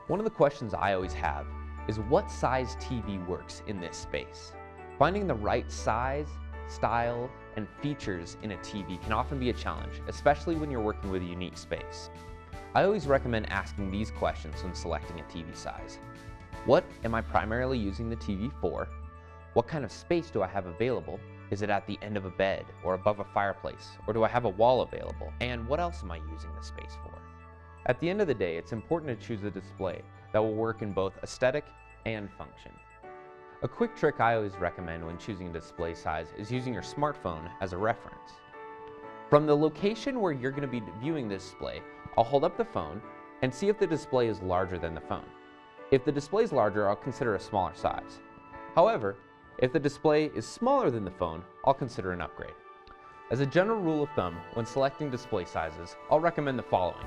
One of the questions I always have is what size TV works in this space? Finding the right size, style, and features in a TV can often be a challenge, especially when you're working with a unique space. I always recommend asking these questions when selecting a TV size. What am I primarily using the TV for? What kind of space do I have available? Is it at the end of a bed or above a fireplace, or do I have a wall available? And what else am I using the space for? At the end of the day, it's important to choose a display that will work in both aesthetic and function. A quick trick I always recommend when choosing a display size is using your smartphone as a reference. From the location where you're going to be viewing this display, I'll hold up the phone and see if the display is larger than the phone. If the display is larger, I'll consider a smaller size. However, if the display is smaller than the phone, I'll consider an upgrade. As a general rule of thumb, when selecting display sizes, I'll recommend the following.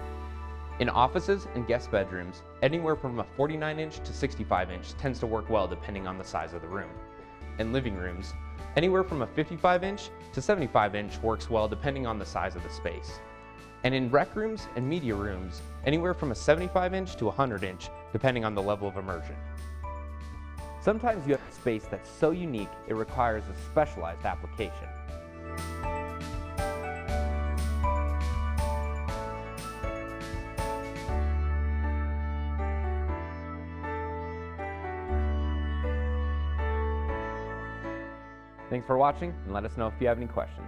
In offices and guest bedrooms, anywhere from a 49-inch to 65-inch tends to work well depending on the size of the room. In living rooms, anywhere from a 55-inch to 75-inch works well depending on the size of the space. And in rec rooms and media rooms, anywhere from a 75-inch to 100-inch depending on the level of immersion. Sometimes you have a space that's so unique it requires a specialized application. Thanks for watching, and let us know if you have any questions.